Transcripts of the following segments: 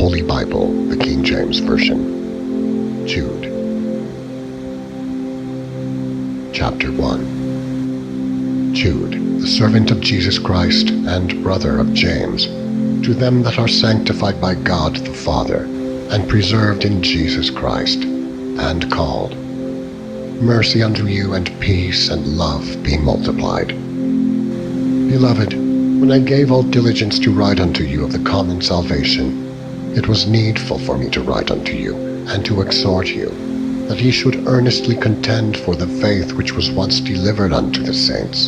Holy Bible, the King James Version. Jude. Chapter 1. Jude, the servant of Jesus Christ and brother of James, to them that are sanctified by God the Father, and preserved in Jesus Christ, and called. Mercy unto you, and peace and love be multiplied. Beloved, when I gave all diligence to write unto you of the common salvation, it was needful for me to write unto you, and to exhort you, that ye should earnestly contend for the faith which was once delivered unto the saints.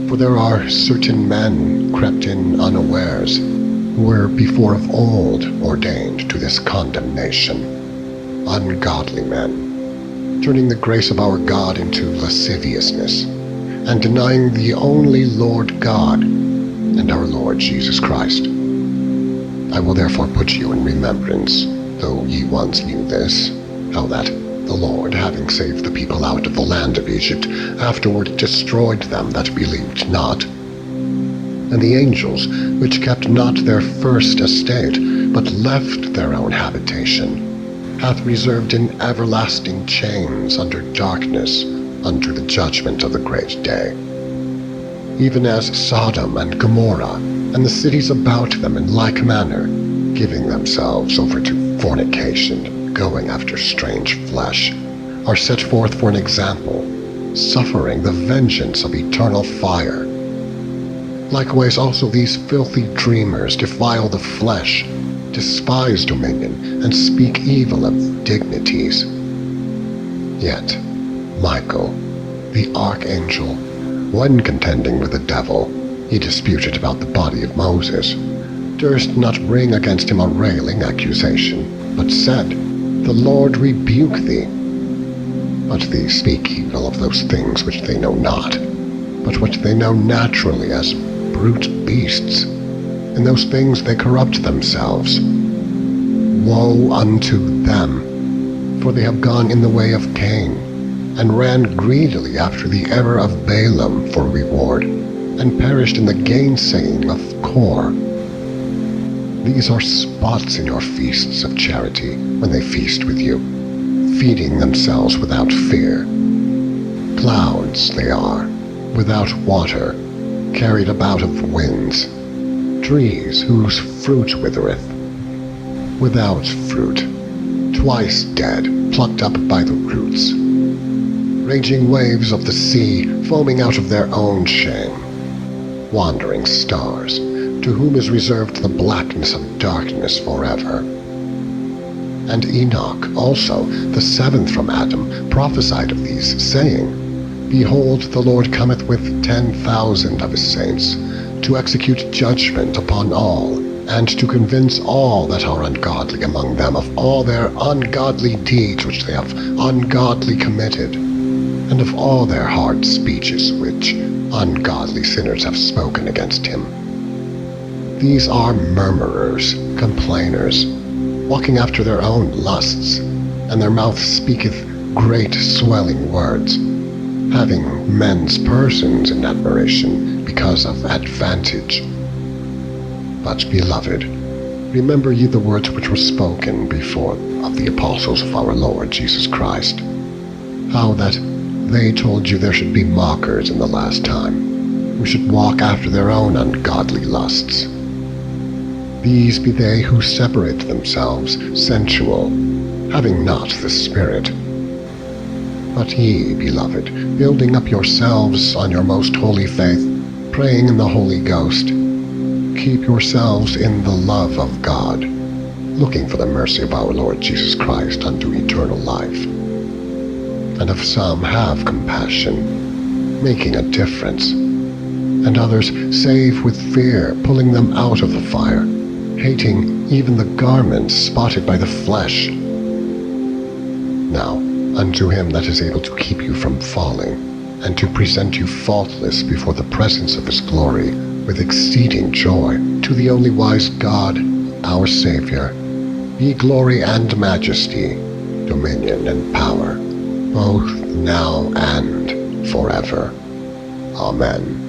For there are certain men crept in unawares, who were before of old ordained to this condemnation, ungodly men, turning the grace of our God into lasciviousness, and denying the only Lord God, and our Lord Jesus Christ. I will therefore put you in remembrance, though ye once knew this, how that the Lord, having saved the people out of the land of Egypt, afterward destroyed them that believed not. And the angels, which kept not their first estate, but left their own habitation, hath reserved in everlasting chains under darkness, unto the judgment of the great day. Even as Sodom and Gomorrah, and the cities about them in like manner, giving themselves over to fornication, going after strange flesh, are set forth for an example, suffering the vengeance of eternal fire. Likewise also these filthy dreamers defile the flesh, despise dominion, and speak evil of dignities. Yet Michael, the archangel, when contending with the devil, he disputed about the body of Moses, durst not bring against him a railing accusation, but said, The Lord rebuke thee. But these speak evil of those things which they know not, but what they know naturally as brute beasts. In those things they corrupt themselves. Woe unto them, for they have gone in the way of Cain, and ran greedily after the error of Balaam for reward, and perished in the gainsaying of Kor. These are spots in your feasts of charity, when they feast with you, feeding themselves without fear. Clouds they are, without water, carried about of winds, trees whose fruit withereth, without fruit, twice dead, plucked up by the roots. Raging waves of the sea, foaming out of their own shame. Wandering stars, to whom is reserved the blackness of darkness forever. And Enoch also, the seventh from Adam, prophesied of these, saying, Behold, the Lord cometh with 10,000 of his saints, to execute judgment upon all, and to convince all that are ungodly among them of all their ungodly deeds which they have ungodly committed, and of all their hard speeches which ungodly sinners have spoken against him. These are murmurers, complainers, walking after their own lusts, and their mouth speaketh great swelling words, having men's persons in admiration because of advantage. But, beloved, remember ye the words which were spoken before of the apostles of our Lord Jesus Christ, how that they told you there should be mockers in the last time, who should walk after their own ungodly lusts. These be they who separate themselves sensual, having not the Spirit. But ye, beloved, building up yourselves on your most holy faith, praying in the Holy Ghost, keep yourselves in the love of God, looking for the mercy of our Lord Jesus Christ unto eternal life. And of some have compassion, making a difference, and others save with fear, pulling them out of the fire, hating even the garments spotted by the flesh. Now, unto him that is able to keep you from falling, and to present you faultless before the presence of his glory, with exceeding joy, to the only wise God, our Savior, be glory and majesty, dominion and power, both now and forever. Amen.